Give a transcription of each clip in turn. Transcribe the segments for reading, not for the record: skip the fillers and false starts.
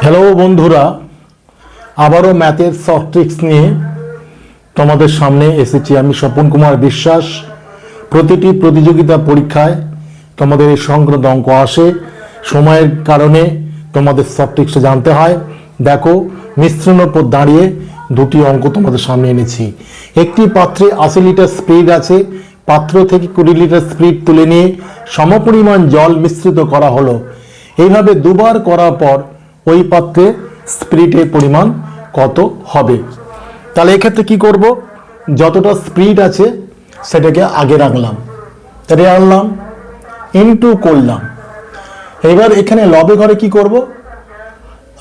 Hello বন্ধুরা, আবারও ম্যাথের সফট ট্রিক্স নিয়ে তোমাদের সামনে এসেছি আমি স্বপন কুমার বিশ্বাস। প্রতিটি প্রতিযোগিতা পরীক্ষায় তোমাদের এই সংক্রান্ত অঙ্ক আসে, সময়ের কারণে তোমাদের সফট ট্রিক্সটা জানতে হয়। দেখো, মিশ্রণের উপর দাঁড়িয়ে দুটি অঙ্ক তোমাদের সামনে এনেছি। একটি পাত্রে 80 লিটার স্পিরিট আছে, পাত্র থেকে 20 লিটার স্পিরিট তুলে নিয়ে সমপরিমাণ জল মিশ্রিত করা হলো। এইভাবে দুবার করার পর ওই পাত্রে স্পিরিটের পরিমাণ কত হবে? তাহলে এক্ষেত্রে কি করব, যতটা স্পিরিট আছে সেটাকে আগে রাখলাম, তাহলে আনলাম ইনটু করলাম। এবার এখানে লবে ঘরে কি করব,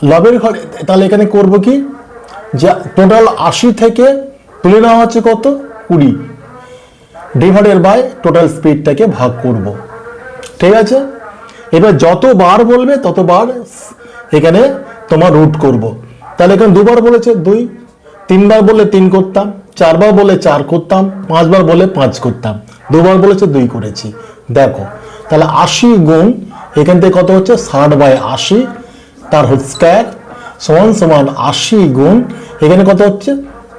লবের ঘরে তাহলে এখানে করব কি, যে টোটাল 80 থেকে তুলে নেওয়া হচ্ছে কত 20, ডিভাইডেড বাই টোটাল স্পিরিটটাকে ভাগ করব। ঠিক আছে, এবার যতবার বলবে ততবার এখানে তোমার রুট করব। তাহলে এখানে দুবার বলেছে 2, 3বার বললে 3 করতাম, 4বার বলে 4 করতাম, 5বার বলে 5 করতাম, দুবার বলেছে 2 করেছি। দেখো তাহলে 80 গুণ এখান থেকে কত হচ্ছে 60/80 তার হোল স্কয়ার সমান সমান 80 গুণ এখানে কত হচ্ছে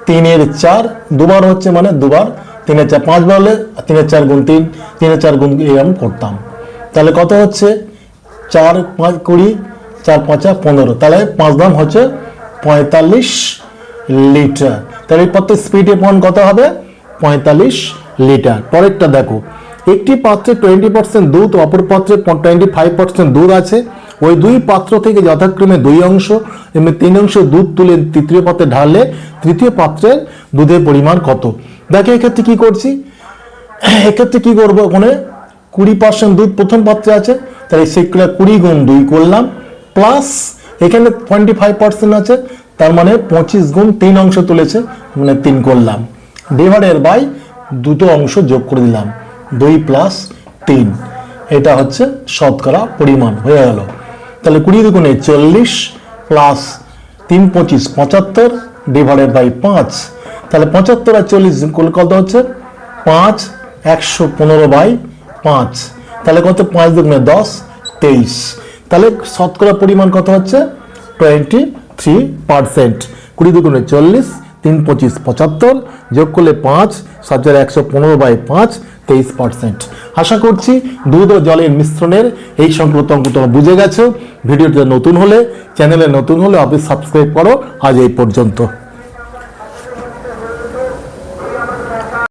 3 এর 4, দুবার হচ্ছে মানে দুবার, 3 এর 4, 5বার হলে 3 এর 4 গুণ 3, 3 এর 4 গুণ এরকম করতাম। তাহলে কত হচ্ছে 4 5 20, 4 5 15, তাহলে 5 দাম হচ্ছে 45 লিটার। তাহলে এই পাত্রের স্পিডের মান কত হবে 45 লিটার। পরেরটা দেখো, একটি পাত্রে 20% দুধ, অপর পাত্রে 25% দুধ আছে। ওই দুই পাত্র থেকে যথাক্রমে 2 অংশ এবং 3 অংশ দুধ তুলে তৃতীয় পাত্রে ঢাললে তৃতীয় পাত্রের দুধের পরিমাণ কত? দেখো এক্ষেত্রে কি করছি, এক্ষেত্রে কি করবো, ওখানে 20% দুধ প্রথম পাত্রে আছে, তাহলে সেগুলো 20 গুণ 2 করলাম, প্লাস এখানে 25% আছে, তার মানে 25 গুণ 3 অংশ তুলেছে মানে 3 করলাম, ডিভাইডেড বাই দুটো অংশ যোগ করে দিলাম 2 + 3, এটা হচ্ছে শতকরা পরিমাণ হয়ে গেল। তাহলে 20 গুণে 40 প্লাস 3 25 75 ডিভাইডেড বাই 5, তাহলে 75 আর 40 কত হচ্ছে 5 115/5, তাহলে কত 5 দুগুণে 10 23, তাহলে শতকরা পরিমাণ কত হচ্ছে 23%। 20 দুগুণে 40, 3 25 75 যোগ করলে 5 7 115/5 23%। আশা করছি দুধ ও জলের মিশ্রণের এই সংক্রান্ত অঙ্ক তোমরা বুঝে গেছো। ভিডিওটা নতুন হলে, চ্যানেলে নতুন হলে অবশ্যই সাবস্ক্রাইব করো। আজ এই পর্যন্ত।